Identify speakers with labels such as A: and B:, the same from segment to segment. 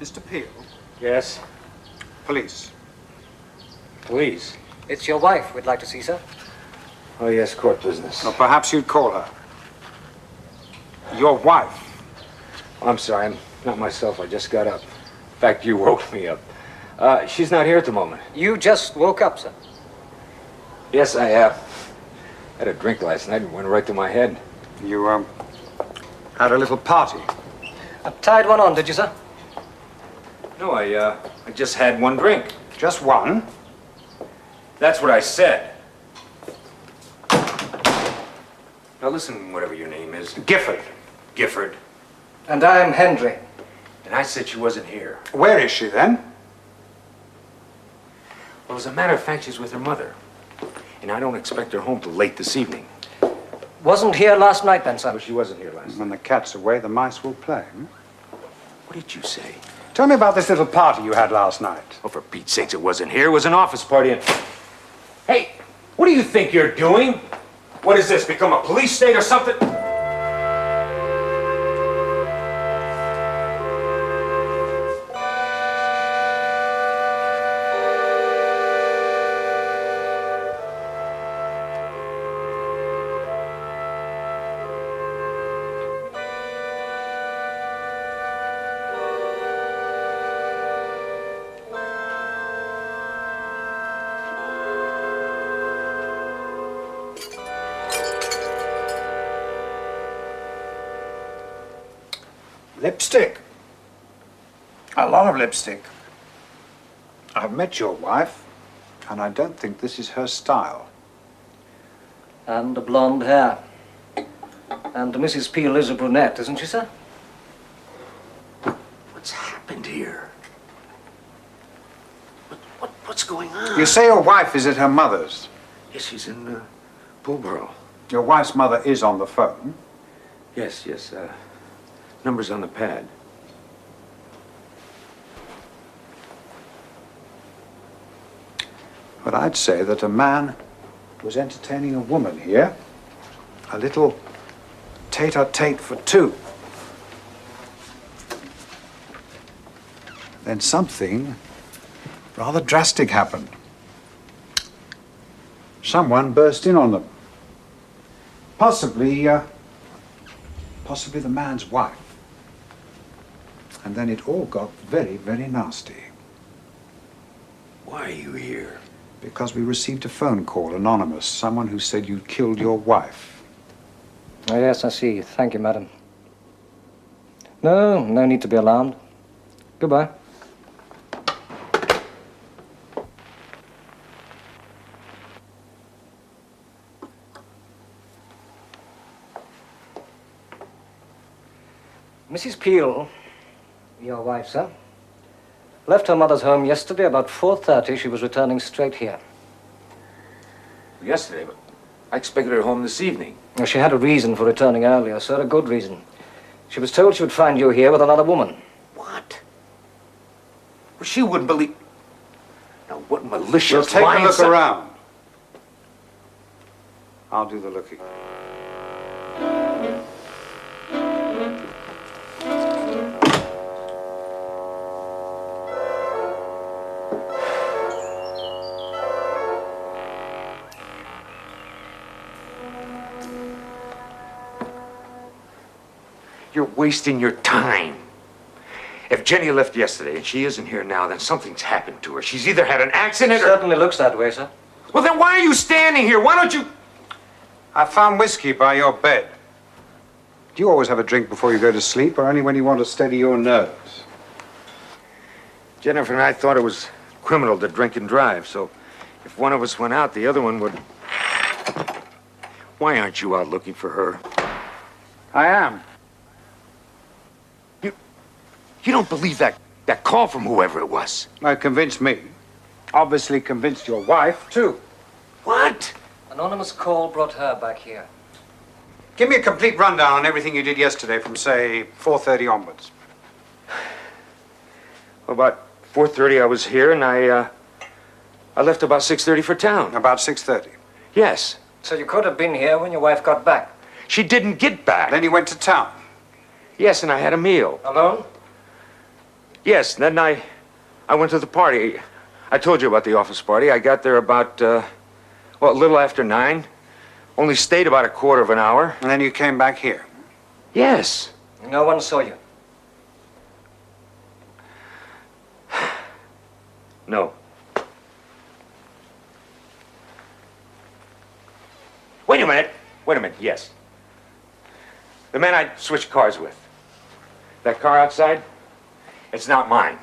A: Mr. Peel?
B: Yes?
A: Police.
B: Please.
C: It's your wife we'd like to see, sir.
B: Oh, yes, court business.
A: Or perhaps you'd call her. Your wife.
B: I'm sorry, I'm not myself. I just got up. In fact, you woke me up. She's not here at the moment.
C: You just woke up, sir.
B: Yes, I had a drink last night and went right to my head.
A: You, had a little party.
C: Tied one on, did you, sir?
B: No, I just had one drink.
A: Just one?
B: That's what I said. Now listen, whatever your name is.
A: Gifford.
B: Gifford.
C: And I'm Hendry.
B: And I said she wasn't here.
A: Where is she, then?
B: Well, as a matter of fact, she's with her mother. And I don't expect her home till late this evening.
C: Wasn't here last night, then, sir?
B: Well, she wasn't here last night.
A: When the cat's away, the mice will play. Hmm?
B: What did you say?
A: Tell me about this little party you had last night.
B: Oh, for Pete's sakes, it wasn't here. It was an office party. And... Hey, what do you think you're doing? What is this, become a police state or something?
A: Lipstick. A lot of lipstick. I've met your wife, and I don't think this is her style.
C: And the blonde hair. And Mrs. Peel is a brunette, isn't she, sir?
B: What's happened here? What's going on?
A: You say your wife is at her mother's.
B: Yes, she's in Pulborough.
A: Your wife's mother is on the phone.
B: Yes. Number's on the pad.
A: But I'd say that a man was entertaining a woman here. A little tete-a-tete for two. Then something rather drastic happened. Someone burst in on them. Possibly the man's wife. And then it all got very, very nasty.
B: Why are you here?
A: Because we received a phone call, anonymous, someone who said you'd killed your wife.
C: Oh, yes, I see. Thank you, madam. No need to be alarmed. Goodbye. Mrs. Peel, your wife, sir, left her mother's home yesterday about 4:30. She was returning straight here.
B: Yesterday, but I expected her home this evening.
C: Well, she had a reason for returning earlier, sir, a good reason. She was told she would find you here with another woman.
B: What? Well, she wouldn't believe... Now, what malicious
A: We'll take a
B: lying
A: look
B: son-
A: around. I'll do the looking.
B: You're wasting your time. If Jenny left yesterday and she isn't here now, then something's happened to her. She's either had an accident or...
C: Certainly looks that way, sir.
B: Well, then why are you standing here? Why don't you...
A: I found whiskey by your bed. Do you always have a drink before you go to sleep, or only when you want to steady your nerves?
B: Jennifer and I thought it was criminal to drink and drive, so if one of us went out, the other one would... Why aren't you out looking for her?
A: I am.
B: You don't believe that call from whoever it was?
A: Well, it convinced me. Obviously convinced your wife, too.
B: What?
C: Anonymous call brought her back here.
A: Give me a complete rundown on everything you did yesterday from, say, 4:30 onwards.
B: Well, about 4:30 I was here, and I left about 6:30 for town.
A: About 6:30.
B: Yes.
C: So you could have been here when your wife got back.
B: She didn't get back.
A: Then you went to town.
B: Yes, and I had a meal.
C: Alone?
B: Yes, then I went to the party. I told you about the office party. I got there about, a little after 9. Only stayed about a quarter of an hour.
A: And then you came back here.
B: Yes.
C: No one saw you.
B: No. Wait a minute. Yes. The man I switched cars with. That car outside, it's not mine.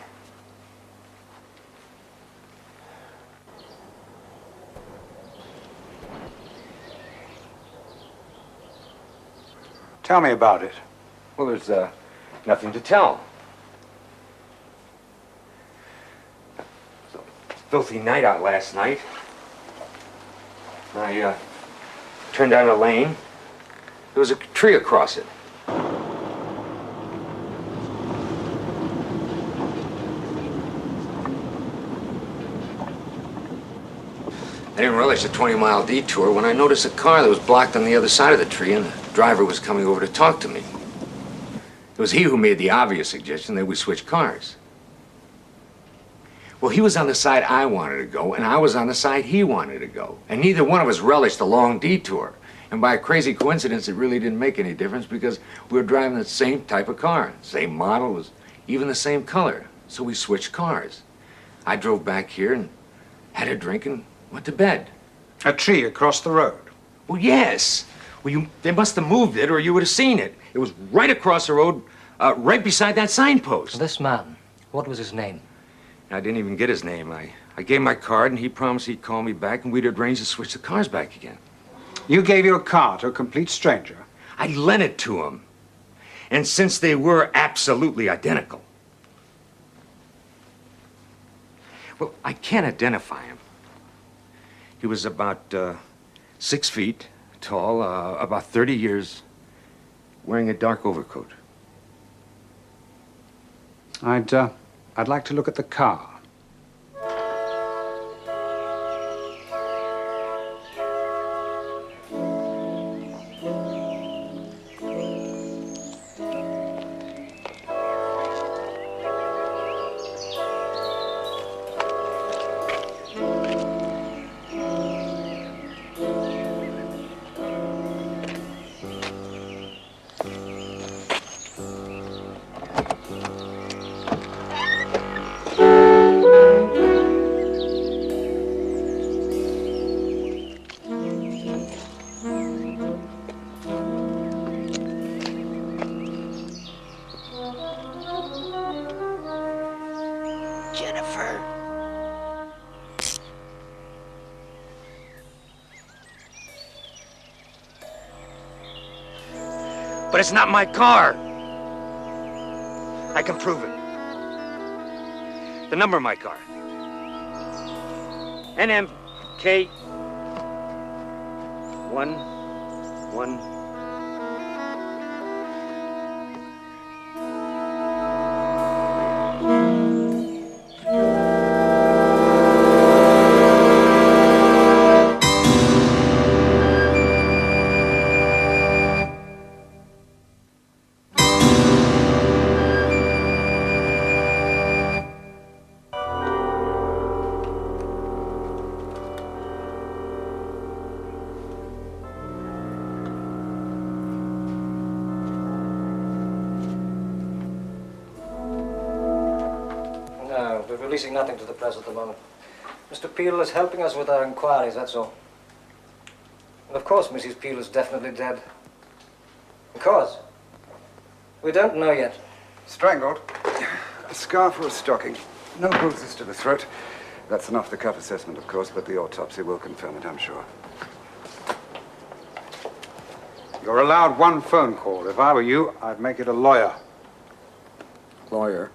A: Tell me about it.
B: Well, there's nothing to tell. It was a filthy night out last night. I turned down a lane. There was a tree across it. I didn't relish a 20-mile detour when I noticed a car that was blocked on the other side of the tree, and the driver was coming over to talk to me. It was he who made the obvious suggestion that we switch cars. Well, he was on the side I wanted to go, and I was on the side he wanted to go. And neither one of us relished the long detour. And by a crazy coincidence, it really didn't make any difference because we were driving the same type of car. Same model, was even the same color. So we switched cars. I drove back here and had a drink and went to bed.
A: A tree across the road.
B: Well, yes. Well, they must have moved it or you would have seen it. It was right across the road, right beside that signpost.
C: This man, what was his name?
B: I didn't even get his name. I gave my card and he promised he'd call me back and we'd arrange to switch the cars back again.
A: You gave your car to a complete stranger.
B: I lent it to him. And since they were absolutely identical, well, I can't identify him. He was about 6 feet tall, about 30 years, wearing a dark overcoat.
A: I'd like to look at the car.
B: Jennifer. But it's not my car. I can prove it. The number of my car. NMK 11.
C: No, we're releasing nothing to the press at the moment. Mr. Peel is helping us with our inquiries, that's all. And of course, Mrs. Peel is definitely dead. Because we don't know yet.
D: Strangled. A scarf or a stocking. No bruises to the throat. That's an off-the-cuff assessment, of course, but the autopsy will confirm it, I'm sure.
A: You're allowed one phone call. If I were you, I'd make it a lawyer.
D: Lawyer?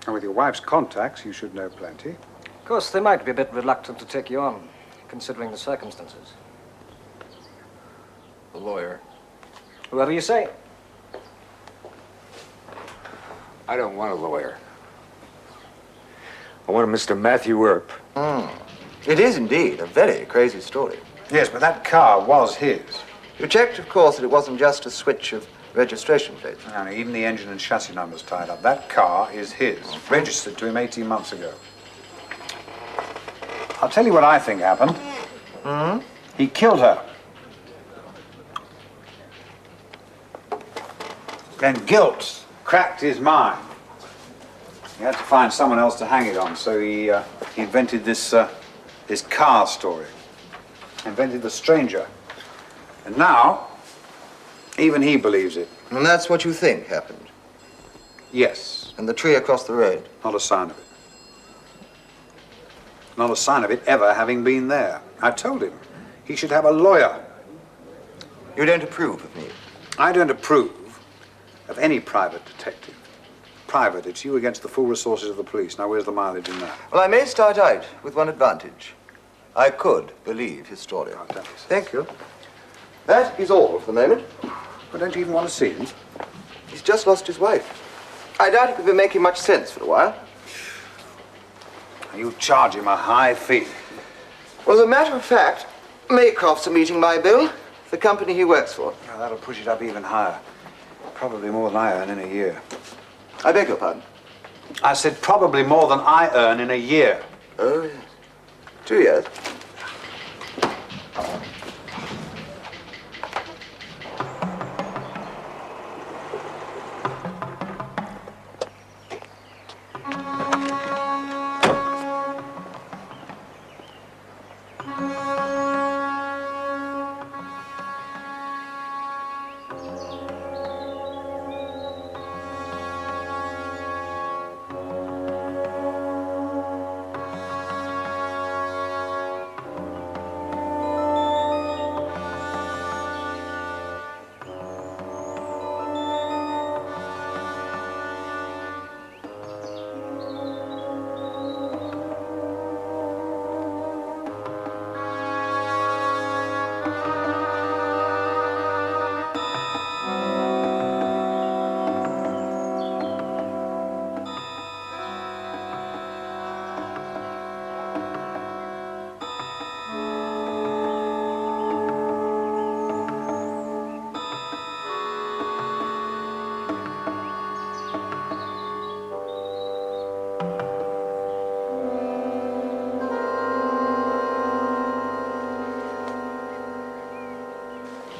A: And with your wife's contacts, you should know plenty.
C: Of course, they might be a bit reluctant to take you on, considering the circumstances.
D: A lawyer?
C: Whoever you say.
D: I don't want a lawyer.
B: I want a Mr. Matthew Earp.
E: It is indeed a very crazy story.
A: Yes, but that car was his.
E: You checked, of course, that it wasn't just a switch of registration plate.
A: And even the engine and chassis number's tied up. That car is his, registered to him 18 months ago. I'll tell you what I think happened. He killed her. Then guilt cracked his mind. He had to find someone else to hang it on, so he invented this car story. Invented the stranger. And now, even he believes it.
E: And that's what you think happened?
A: Yes.
E: And the tree across the road?
A: Not a sign of it. Not a sign of it ever having been there. I told him he should have a lawyer.
E: You don't approve of me?
A: I don't approve of any private detective. Private, it's you against the full resources of the police. Now, where's the mileage in that?
E: Well, I may start out with one advantage. I could believe his story.
A: Oh, don't be so-
E: Thank you. That is all for the moment.
A: Well, don't you even want to see him?
E: He's just lost his wife. I doubt it would be making much sense for a while.
A: You charge him a high fee.
E: Well, as a matter of fact, Maycroft's are meeting my bill, the company he works for.
A: Now, that'll push it up even higher. Probably more than I earn in a year.
E: I beg your pardon?
A: I said probably more than I earn in a year.
E: Oh, yes. 2 years.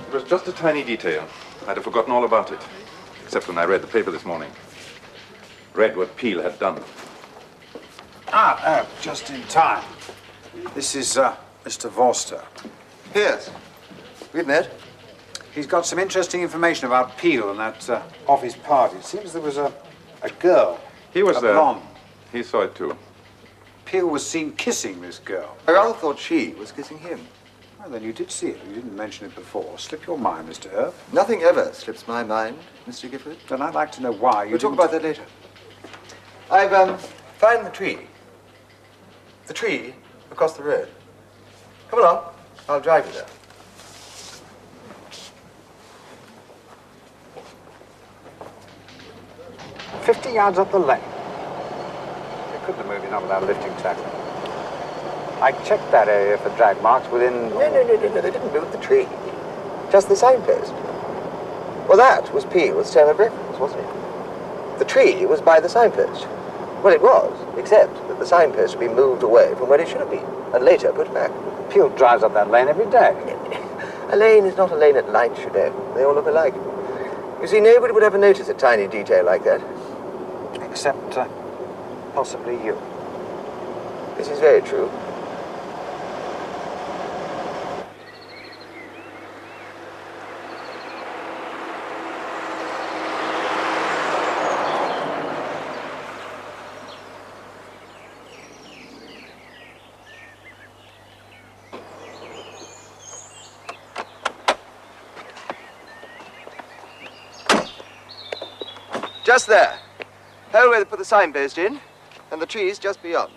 F: It was just a tiny detail. I'd have forgotten all about it, except when I read the paper this morning. Read what Peel had done.
A: Just in time. This is Mr. Vorster.
E: Yes. We've met.
A: He's got some interesting information about Peel and that office party. It seems there was a girl.
F: He was
A: a
F: there.
A: blonde.
F: He saw it too.
A: Peel was seen kissing this girl.
E: I rather thought she was kissing him.
A: Well, then you did see it. You didn't mention it before. Slip your mind, Mr. Earp.
E: Nothing ever slips my mind, Mr. Gifford.
A: Then I'd like to know why you
E: We'll talk
A: didn't...
E: about that later. I've, found the tree. The tree across the road. Come along. I'll drive you there.
A: "50 yards up the lane." They couldn't have moved in without lifting tackle. I checked that area for drag marks within...
E: No, they didn't move the tree. Just the signpost. Well, that was Peel's term of reference, wasn't it? The tree was by the signpost. Well, it was, except that the signpost had been moved away from where it should have been, and later put back.
A: Peel drives up that lane every day.
E: A lane is not a lane at night, you know. They all look alike. You see, nobody would ever notice a tiny detail like that.
A: Except, possibly you.
E: This is very true. Just there. Hole where they put the signpost in, and the trees just beyond.